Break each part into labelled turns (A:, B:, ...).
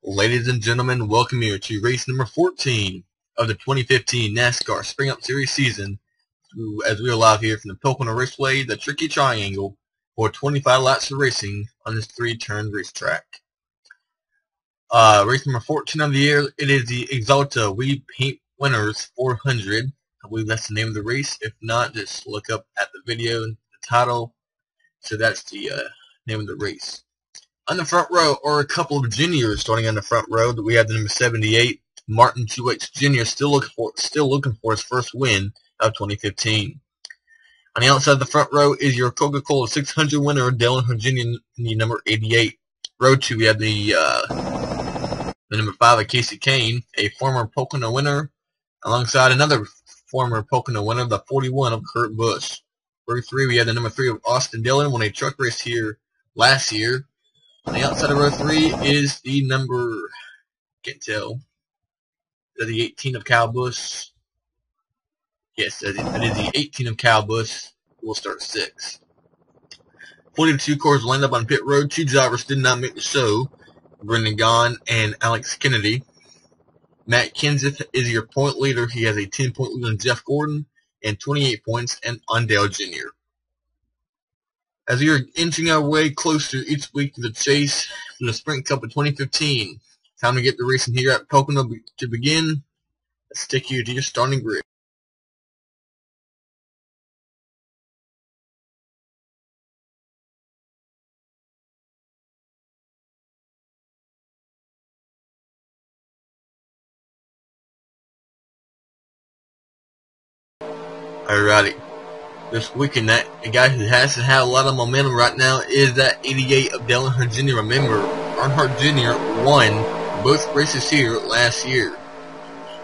A: Ladies and gentlemen, welcome here to race number 14 of the 2015 NASCAR Spring Up Series season, as we are live here from the Pocono Raceway, the Tricky Triangle, for 25 laps of racing on this three-turn racetrack. Race number 14 of the year, it is the Axalta We Paint Winners 400. I believe that's the name of the race. If not, just look up at the video and the title. So that's the name of the race. On the front row are a couple of juniors starting on the front row. We have the number 78, Martin Truex Jr. Still looking for his first win of 2015. On the outside of the front row is your Coca-Cola 600 winner, Dale Earnhardt Jr. in the number 88. Row 2, we have the number 5 of Casey Kane, a former Pocono winner, alongside another former Pocono winner, the 41 of Kurt Busch. Row 3, we have the number 3 of Austin Dillon, won a truck race here last year. On the outside of row 3 is the number, can't tell, the 18 of Kyle Busch. Yes, that is the 18 of Kyle Busch. We'll start 6. 42 cars lined up on pit road. 2 drivers did not make the show, Brendan Gaughan and Alex Kennedy. Matt Kenseth is your point leader. He has a 10-point lead on Jeff Gordon and 28 points on Dale Jr. As we are inching our way closer each week to the chase for the Sprint Cup of 2015, time to get the racing here at Pocono to begin. Let's take you to your starting grid. Alrighty. This weekend, a guy who has to have a lot of momentum right now is that 88 of Dale Earnhardt Jr. Remember, Earnhardt Jr. won both races here last year.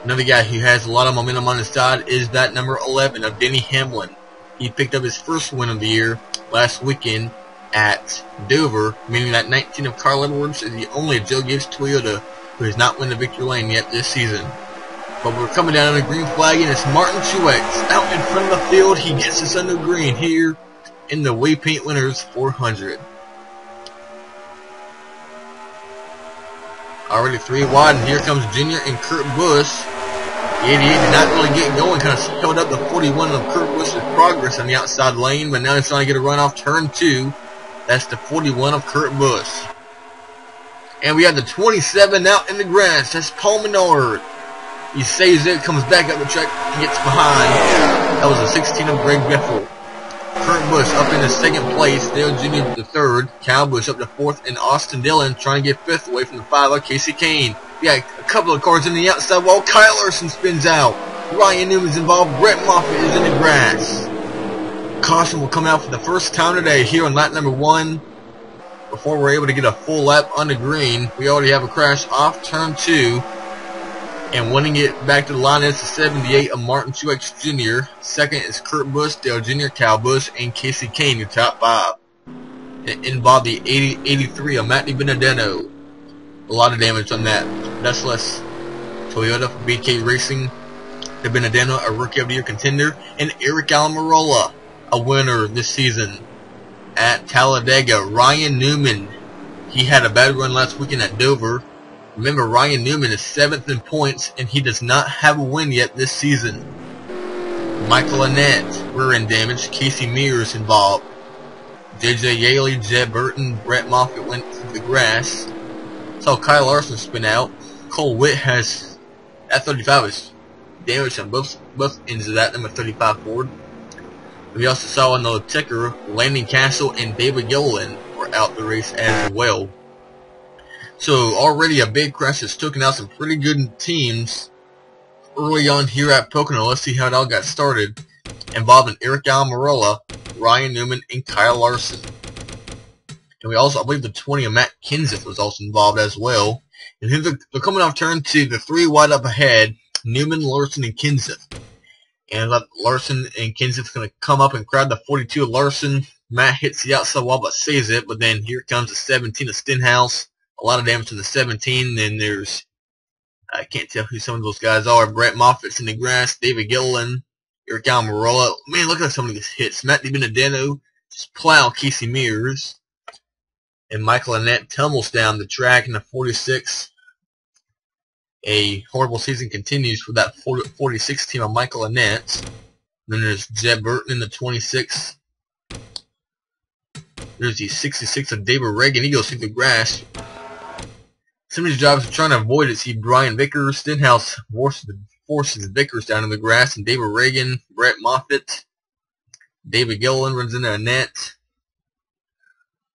A: Another guy who has a lot of momentum on his side is that number 11 of Denny Hamlin. He picked up his first win of the year last weekend at Dover, meaning that 19 of Carl Edwards is the only Joe Gibbs Toyota who has not won the victory lane yet this season. But we're coming down on the green flag, and it's Martin Truex out in front of the field. He gets us under green here in the We Paint Winners 400. Already 3 wide, and here comes Junior and Kurt Busch. The 88 did not really get going, kind of held up the 41 of Kurt Busch's progress on the outside lane, but now he's trying to get a run off turn 2. That's the 41 of Kurt Busch. And we have the 27 out in the grass. That's Paul Menard. He saves it, comes back up the track, gets behind. That was a 16 of Greg Biffle. Kurt Busch up in the second place. Dale Jr. the third. Kyle Busch up to fourth. And Austin Dillon trying to get fifth away from the 5 of Casey Kane. We got a couple of cars in the outside wall. Kyle Larson spins out. Ryan Newman's involved. Brett Moffitt is in the grass. Caution will come out for the first time today here on lap number 1. Before we're able to get a full lap on the green, we already have a crash off turn 2. And winning it back to the line is the 78 of Martin Truex Jr. Second is Kurt Busch, Dale Jr., Kyle Busch, and Casey Kane, your top 5. It involved the 83 of Matt DiBenedetto. A lot of damage on that. That's less. Toyota for BK Racing. DiBenedetto, a Rookie of the Year contender. And Eric Almirola, a winner this season at Talladega. Ryan Newman, he had a bad run last weekend at Dover. Remember, Ryan Newman is 7th in points, and he does not have a win yet this season. Michael Annett, rear end damage. Casey Mears involved. J.J. Yaley, Jeb Burton, Brett Moffitt went to the grass. Saw Kyle Larson spin out. Cole Witt has, that 35 is damaged on both ends of that, number 35 Ford. We also saw on the ticker, Landon Castle and David Gilliland were out the race as well. So already a big crash has taken out some pretty good teams early on here at Pocono. Let's see how it all got started. Involving Eric Almirola, Ryan Newman, and Kyle Larson. And we also, I believe the 20 of Matt Kenseth was also involved as well. And here they're coming off turn 2, the 3 wide up ahead, Newman, Larson, and Kenseth. And Larson and Kenseth going to come up and crowd the 42 of Larson. Matt hits the outside wall but saves it, but then here comes the 17 of Stenhouse. A lot of damage to the 17. Then there's, I can't tell who some of those guys are. Brett Moffitt's in the grass. David Gilliland. Eric Almirola. Man, look at some of these hits. Matt DiBenedetto just plow Casey Mears. And Michael Annett tumbles down the track in the 46. A horrible season continues for that 46 team of Michael Annette. Then there's Jed Burton in the 26. There's the 66 of David Reagan. He goes through the grass. Some of these drivers are trying to avoid it. See Brian Vickers. Stenhouse forces Vickers down in the grass. And David Reagan, Brett Moffitt, David Gilliland runs into Annette.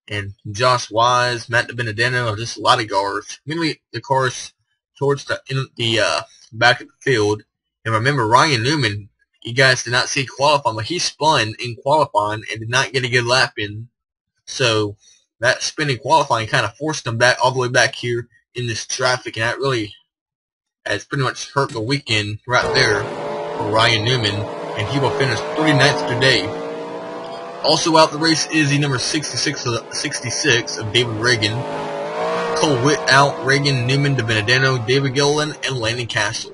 A: And Josh Wise, Matt DiBenedetto, just a lot of guards. Mainly the cars towards the back of the field. And remember, Ryan Newman, you guys did not see qualifying, but he spun in qualifying and did not get a good lap in. So that spin in qualifying kind of forced him back all the way back here in this traffic, and that really has pretty much hurt the weekend right there for Ryan Newman, and he will finish 39th today. Also out the race is the number 66 of David Reagan. Cole Witt out, Reagan, Newman, DiBenedetto, David Gilliland, and Landon Castle.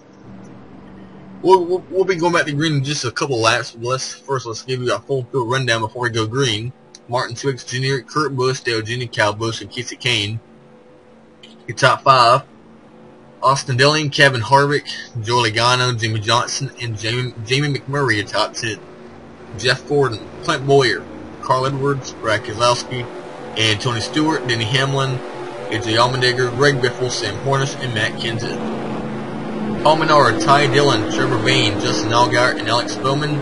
A: We'll be going back to green in just a couple laps, but let's give you a full field rundown before we go green. Martin Truex Jr., Kurt Busch, Dale Jr., Cal Busch, and Casey Kane. Your top 5. Austin Dillon, Kevin Harvick, Joe Logano, Jimmy Johnson, and Jamie McMurray. Your top 10. Jeff Gordon, Clint Bowyer, Carl Edwards, Brad Keselowski, and Tony Stewart, Denny Hamlin, AJ Allmendinger, Greg Biffle, Sam Hornish, and Matt Kenseth. Paul Menard, Ty Dillon, Trevor Bayne, Justin Allgaier, and Alex Bowman,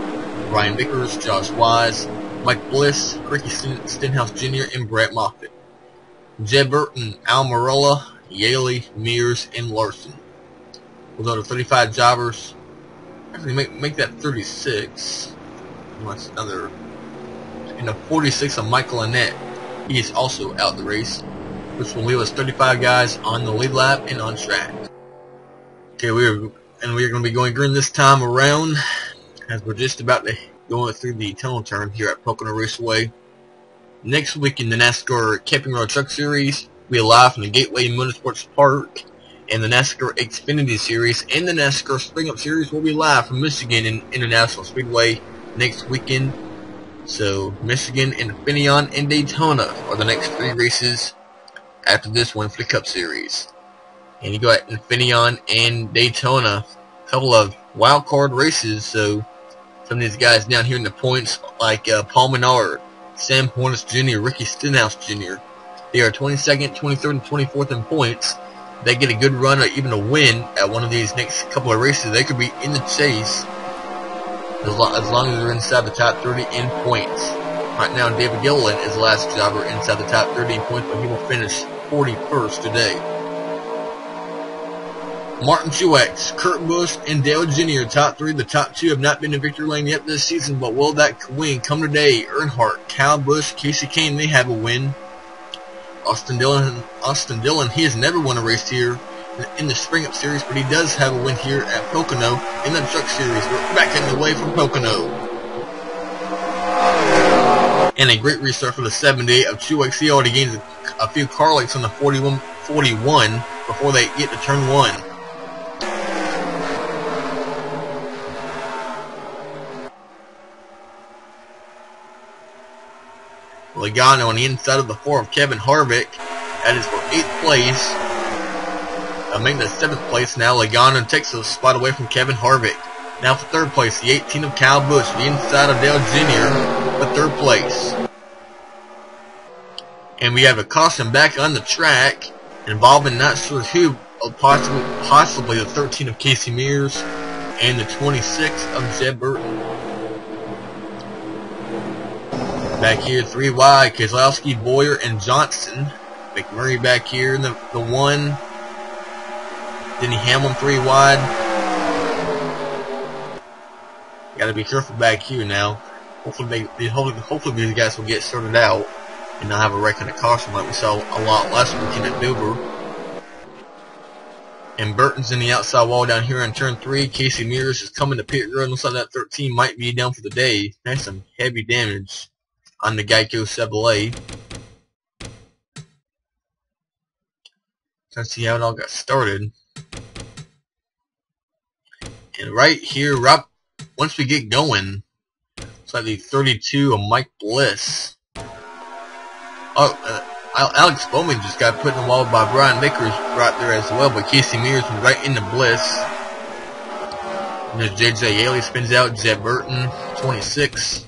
A: Brian Vickers, Josh Wise, Mike Bliss, Ricky Stenhouse Jr., and Brett Moffitt. Jed Burton, Al Mirola, Yaley, Mears, and Larson. We'll go to 35 jobbers. Actually, make that 36. That's another. And the 46 of Michael Annette. He is also out the race, which will leave us 35 guys on the lead lap and on track. Okay, we are going to be going green this time around, as we're just about to go through the tunnel turn here at Pocono Raceway. Next week in the NASCAR Camping Road Truck Series, we'll be live from the Gateway Motorsports Park, and the NASCAR Xfinity Series and the NASCAR Spring Up Series will be live from Michigan International Speedway next weekend. So Michigan, Infineon, and Daytona are the next 3 races after this one for the Cup Series. And you go at Infineon and Daytona, a couple of wild card races. So some of these guys down here in the points, like Paul Menard, Sam Hornish Jr., Ricky Stenhouse Jr., they are 22nd, 23rd, and 24th in points. They get a good run or even a win at one of these next couple of races, they could be in the chase as long as they're inside the top 30 in points. Right now, David Gilliland is the last jobber inside the top 30 in points, but he will finish 41st today. Martin Truex, Kurt Busch, and Dale Jr. top 3. The top 2 have not been in victory lane yet this season, but will that win come today? Earnhardt, Kyle Busch, Casey Kane, they have a win. Austin Dillon, he has never won a race here in the Spring Up Series, but he does have a win here at Pocono in the Truck Series. We're back in the way from Pocono. And a great restart for the 78 of Truex. He already gains a few car lengths on the 41 before they get to turn 1. Logano on the inside of the 4 of Kevin Harvick. That is for 8th place. Making the 7th place now. Logano takes a spot away from Kevin Harvick. Now for 3rd place, the 18 of Kyle Busch. The inside of Dale Jr. for 3rd place. And we have a caution back on the track involving not sure who, possibly the 13 of Casey Mears and the 26 of Jed Burton. Back here, 3 wide, Keselowski, Bowyer, and Johnson. McMurray back here in the 1. Denny Hamlin 3 wide. Gotta be careful back here now. Hopefully these guys will get sorted out and not have a wreck on the caution like we saw a lot last weekend at Dover. And Burton's in the outside wall down here on turn 3. Casey Mears is coming to pit road. Looks like that 13 might be down for the day. That's some heavy damage on the Geico Chevrolet. Let's see how it all got started. And right here, once we get going, it's like the 32 of Mike Bliss. Oh, Alex Bowman just got put in the wall by Brian Vickers right there as well, but Casey Mears was right into Bliss. And there's JJ Yaley spins out, Jeb Burton, 26.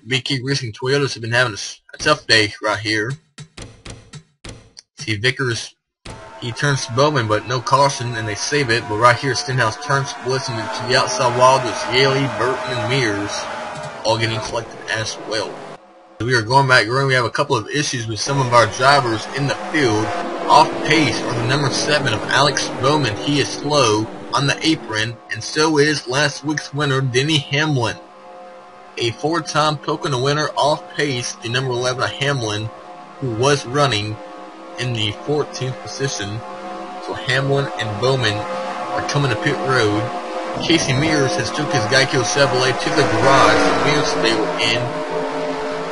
A: BK Racing Toyotas have been having a tough day right here. See Vickers, he turns to Bowman, but no caution, and they save it. But right here, Stenhouse turns Bliss into the outside wall. There's Yaley, Burton, and Mears all getting collected as well. We are going back around. We have a couple of issues with some of our drivers in the field. Off pace are the number 7 of Alex Bowman. He is slow on the apron, and so is last week's winner, Denny Hamlin. A 4-time Pocono winner off pace, the number 11 of Hamlin, who was running in the 14th position. So Hamlin and Bowman are coming to pit road. Casey Mears has took his Geico Chevrolet to the garage. So Mears they were in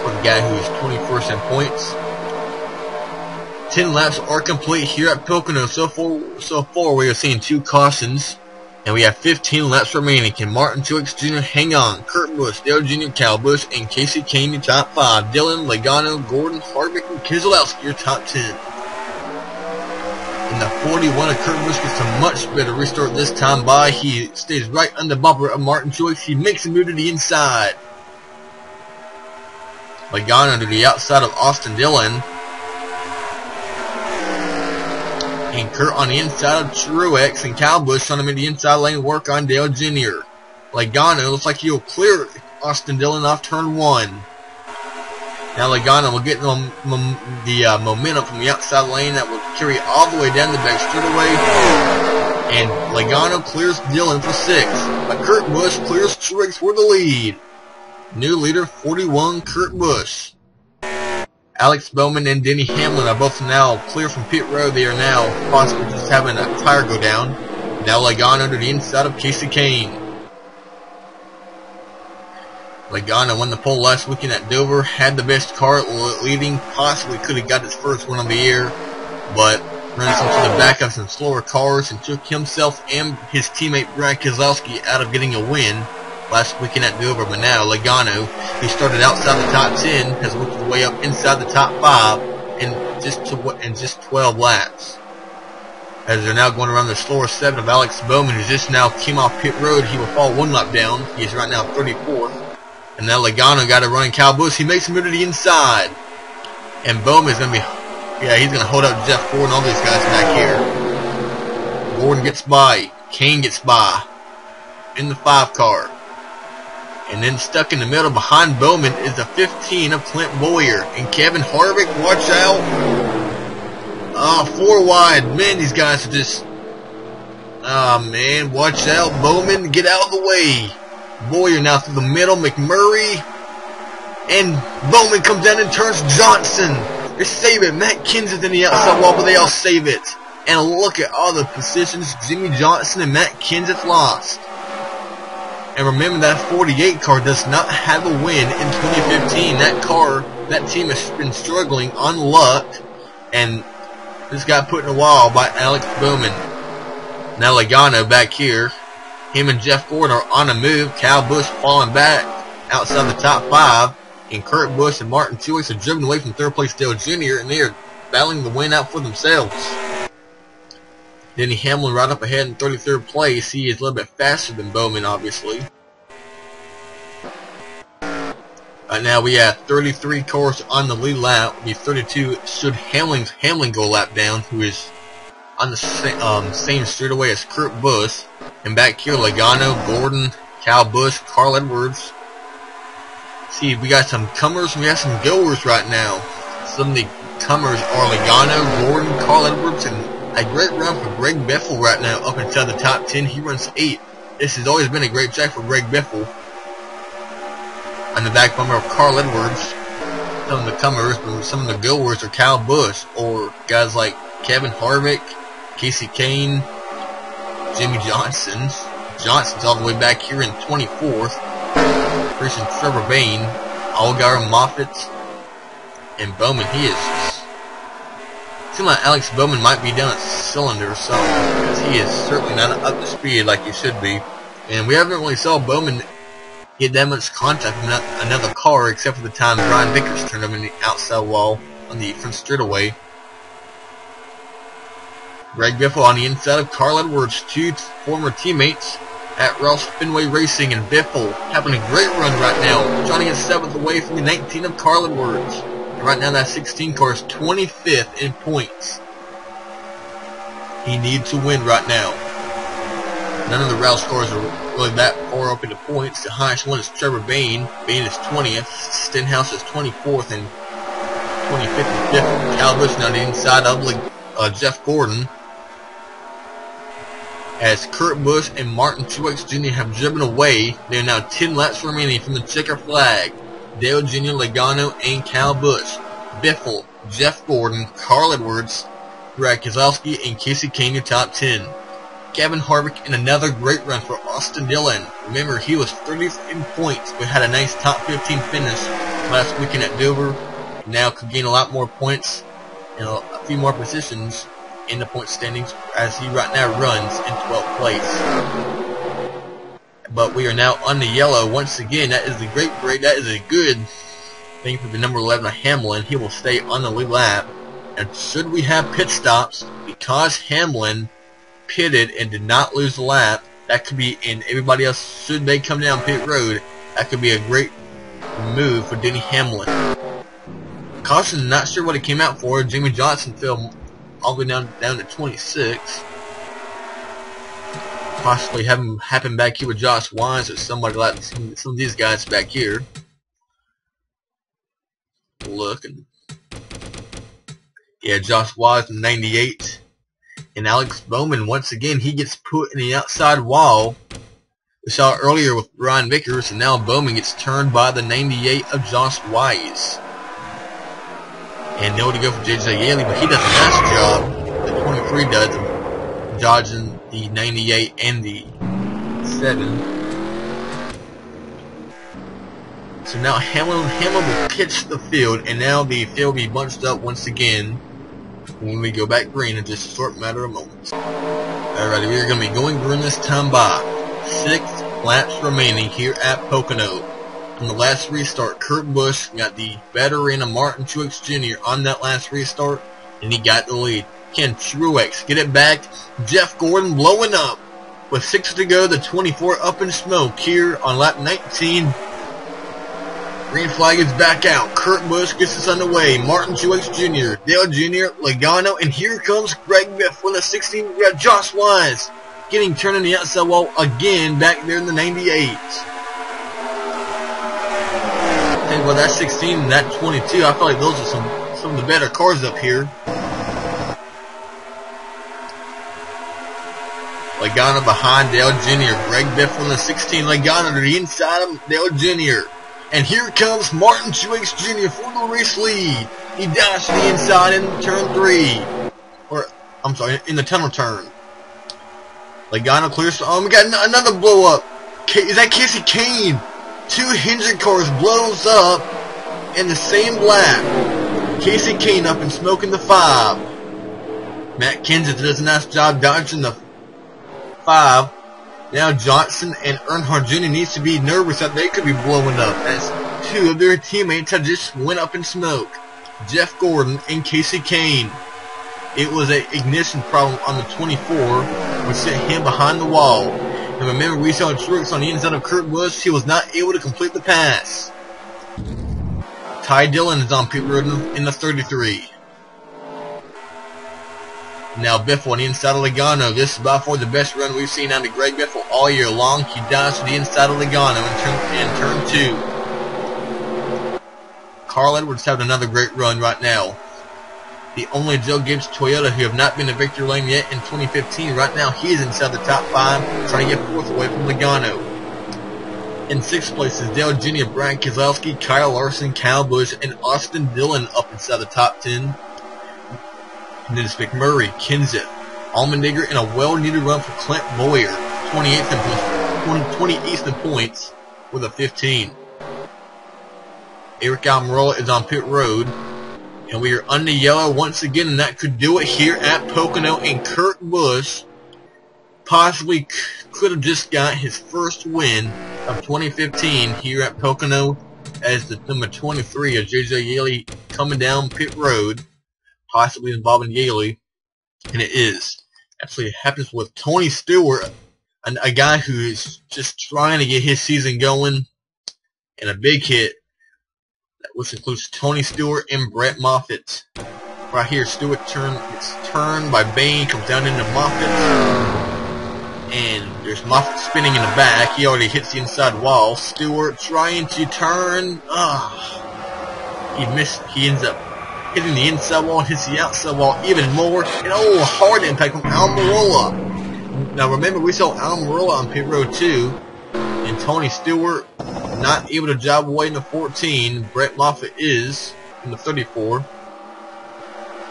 A: for the guy who is 21st in points. 10 laps are complete here at Pocono. So far we are seeing 2 cautions, and we have 15 laps remaining. Can Martin Truex Jr. hang on? Kurt Busch, Dale Jr., Cal Busch, and Casey Kane your top 5. Dillon, Logano, Gordon, Harvick, and Keselowski your top 10. In the 41 of Kurt Busch gets a much better restart this time by. He stays right under bumper of Martin Truex. He makes a move to the inside. Logano to the outside of Austin Dillon. And Kurt on the inside of Truex, and Cal Busch on him in the inside lane work on Dale Jr. Logano looks like he'll clear Austin Dillon off turn 1. Now Logano will get the momentum from the outside lane that will carry all the way down the back straightaway. And Logano clears Dillon for 6. But Kurt Busch clears Truex for the lead. New leader 41, Kurt Busch. Alex Bowman and Denny Hamlin are both now clear from pit road. They are now possibly just having a tire go down. Now Logano to the inside of Casey Kane. Logano won the pole last weekend at Dover, had the best car leading, possibly could have got his first one of the year, but runs into the back of some slower cars and took himself and his teammate Brad Keselowski out of getting a win last weekend at Dover. But now Logano, who started outside the top 10, has worked his way up inside the top 5 in just 12 laps. As they're now going around the slower 7 of Alex Bowman, who just now came off pit road. He will fall 1 lap down. He is right now 34th. And now Logano got a run in Cal Busch. He makes a move to the inside. And Bowman's going to be, he's going to hold up Jeff Ford and all these guys back here. Gordon gets by. Kane gets by. In the 5 car. And then stuck in the middle behind Bowman is the 15 of Clint Boyer. And Kevin Harvick, watch out. 4 wide. Man, these guys are just, man, watch out. Bowman, get out of the way. Boyer now through the middle, McMurray, and Bowman comes down and turns Johnson. They save it. Matt Kenseth in the outside wall, but they all save it. And look at all the positions Jimmy Johnson and Matt Kenseth lost. And remember, that 48 car does not have a win in 2015. That team has been struggling on luck, and this got put in a wall by Alex Bowman. Now Logano back here. Him and Jeff Ford are on a move. Cal Busch falling back outside the top 5. And Kurt Busch and Martin Truex are driven away from 3rd place Dale Jr. And they are battling the win out for themselves. Denny Hamlin right up ahead in 33rd place. He is a little bit faster than Bowman, obviously. Right now we have 33 cars on the lead lap. It'll be 32 should Hamlin go a lap down, who is on the same straightaway as Kurt Busch. And back here, Logano, Gordon, Cal Busch, Carl Edwards. See, we got some comers and we have some goers right now. Some of the comers are Logano, Gordon, Carl Edwards, and a great run for Greg Biffle right now up inside the top 10. He runs 8. This has always been a great track for Greg Biffle. On the back bumper of Carl Edwards. Some of the comers, but some of the goers are Cal Busch, or guys like Kevin Harvick, Casey Kane, Jimmy Johnson. Johnson's all the way back here in 24th. Christian Trevor Bain, Allgaier, Moffitt, and Bowman. He is seems like Alex Bowman might be down a cylinder or something, because he is certainly not up to speed like he should be. And we haven't really saw Bowman get that much contact with another car, except for the time Brian Vickers turned him in the outside wall on the front straightaway. Greg Biffle on the inside of Carl Edwards, two former teammates at Rouse Fenway Racing, and Biffle having a great run right now, trying to get 7th away from the 19 of Carl Edwards. And right now that 16 car is 25th in points. He needs to win right now. None of the Rouse cars are really that far up into points. The highest one is Trevor Bain. Bain is 20th. Stenhouse is 24th, and 25th and 5th. Cal Busch now on the inside of Jeff Gordon, as Kurt Busch and Martin Truex Jr. have driven away. There are now 10 laps remaining from the checker flag. Dale Jr., Logano, and Cal Busch. Biffle, Jeff Gordon, Carl Edwards, Brad Keselowski, and Casey Kane, your top 10. Kevin Harvick in another great run for Austin Dillon. Remember, he was 30th in points, but had a nice top 15 finish last weekend at Dover. Now could gain a lot more points and a few more positions in the point standings, as he right now runs in 12th place. But we are now on the yellow once again. That is a great break. That is a good thing for the number 11 of Hamlin. He will stay on the lead lap. And should we have pit stops, because Hamlin pitted and did not lose the lap, that could be, and everybody else, should they come down pit road, that could be a great move for Denny Hamlin. Caution, not sure what it came out for. Jimmy Johnson fell all the way down to 26. Possibly having happen back here with Josh Wines or somebody like some of these guys back here. Look, and yeah, Josh Wines in 98. And Alex Bowman, once again, he gets put in the outside wall. We saw it earlier with Ryan Vickers, and now Bowman gets turned by the 98 of Josh Wise. And nowhere to go for J.J. Yaley, but he does a nice job. The 23 does, of dodging the 98 and the 7. So now Hamlin will pitch the field, and now the field will be bunched up once again when we go back green in just a short matter of moments. Alrighty, we are going to be going green this time by 6 laps remaining here at Pocono. On the last restart, Kurt Busch got the veteran of Martin Truex Jr. on that last restart, and he got the lead. Can Truex get it back? Jeff Gordon blowing up. With 6 to go, the 24 up in smoke here on lap 19. Green flag is back out. Kurt Busch gets us underway. Martin Truex Jr., Dale Jr., Logano, and here comes Greg Biff with a 16. We got Josh Wise getting turned on the outside wall again back there in the 98. Well, that 16 and that 22, I feel like those are some of the better cars up here. Logano behind Dale Jr. Greg Biff on the 16. Logano to the inside of Dale Jr. And here comes Martin Truex Jr. for the race lead. He dashed to the inside in turn 3. Or, I'm sorry, in the tunnel turn. Logano clears. Oh, we got another blow up. Is that Casey Kane? 2 Hendrick cars blows up in the same lap. Casey Kane up and smoking the 5. Matt Kenseth does a nice job dodging the 5. Now Johnson and Earnhardt Jr. needs to be nervous that they could be blowing up, as 2 of their teammates have just went up in smoke. Jeff Gordon and Casey Kane. It was an ignition problem on the 24, which sent him behind the wall. And remember, we saw Truex on the inside of Kurt Busch. He was not able to complete the pass. Ty Dillon is on pit road in the 33. Now Biffle on the inside of Logano. This is by far the best run we've seen out of Greg Biffle all year long. He dives to the inside of Logano in turn 2. Carl Edwards having another great run right now. The only Joe Gibbs Toyota who have not been to victory lane yet in 2015. Right now, he is inside the top 5, trying to get 4th away from Logano. In 6th place is Dale Jr., Brad Keselowski, Kyle Larson, Kyle Busch, and Austin Dillon up inside the top 10. And then it's McMurray, Kenseth, Allmendinger, and a well-needed run for Clint Boyer, 28th in points with a 15. Eric Almirola is on pit road. And we are on the yellow once again, and that could do it here at Pocono. And Kurt Busch possibly could have just got his first win of 2015 here at Pocono. as the number 23 of JJ Yaley coming down pit road, possibly involving Yaley, and it is. Actually, it happens with Tony Stewart, a guy who is just trying to get his season going, and a big hit, which includes Tony Stewart and Brett Moffitt. Right here, Stewart gets turned by Bain, comes down into Moffitt, and there's Moffitt spinning in the back. He already hits the inside wall. Stewart trying to turn. He missed. He ends up hitting the inside wall, hits the outside wall even more. And hard impact from Almirola. Now remember, we saw Almirola on pit road 2, and Tony Stewart not able to job away in the 14. Brett Moffitt is in the 34.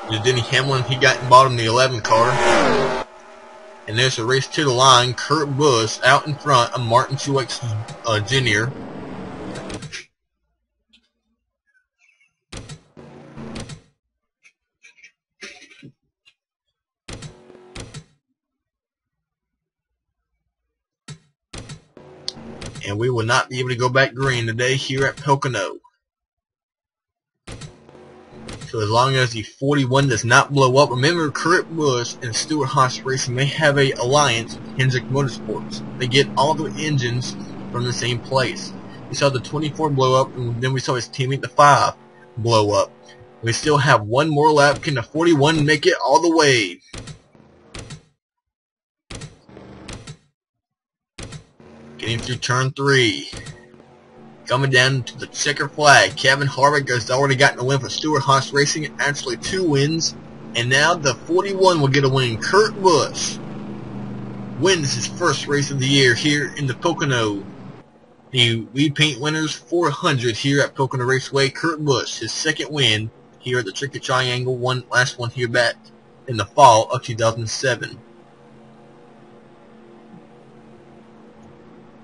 A: There's Denny Hamlin. He got in bottom of the 11 car. And there's a race to the line. Kurt Busch out in front of Martin Truex Jr. And we will not be able to go back green today here at Pocono. So as long as the 41 does not blow up, remember Kurt Busch and Stewart Haas Racing, they have a alliance with Hendrick Motorsports. They get all the engines from the same place. We saw the 24 blow up, and then we saw his teammate the 5 blow up. We still have one more lap. Can the 41 make it all the way? Getting through turn 3. Coming down to the checker flag. Kevin Harvick has already gotten a win for Stewart Haas Racing. Actually 2 wins. And now the 41 will get a win. Kurt Busch wins his first race of the year here in the Pocono. The Lead Paint Winners 400 here at Pocono Raceway. Kurt Busch, his second win here at the Tricky Triangle. Last one here back in the fall of 2007.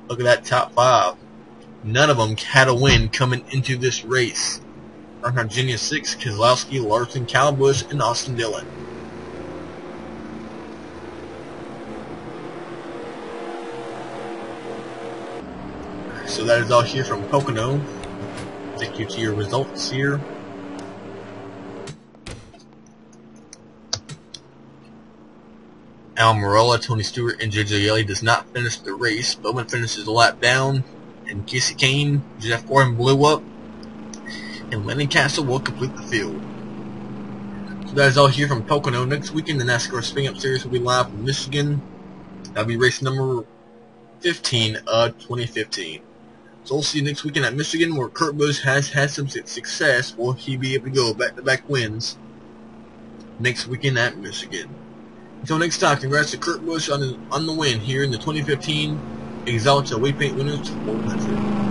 A: Look at that top 5. None of them had a win coming into this race. Earnhardt Jr. 6, Keselowski, Larson, Kyle Busch, and Austin Dillon. So that is all here from Pocono. Take you to your results here. Almirola, Tony Stewart, and JJ Yeley does not finish the race. Bowman finishes a lap down. And Casey Kane, Jeff Gordon blew up, and Lennon Castle will complete the field. So that is all here from Pocono. Next weekend, the NASCAR Spin Up Series will be live from Michigan. That'll be race number 15 of 2015. So we'll see you next weekend at Michigan, where Kurt Busch has had some success. Will he be able to go back-to-back wins next weekend at Michigan? Until next time, congrats to Kurt Busch on the win here in the 2015 Axalta Lead Paint Winners 400.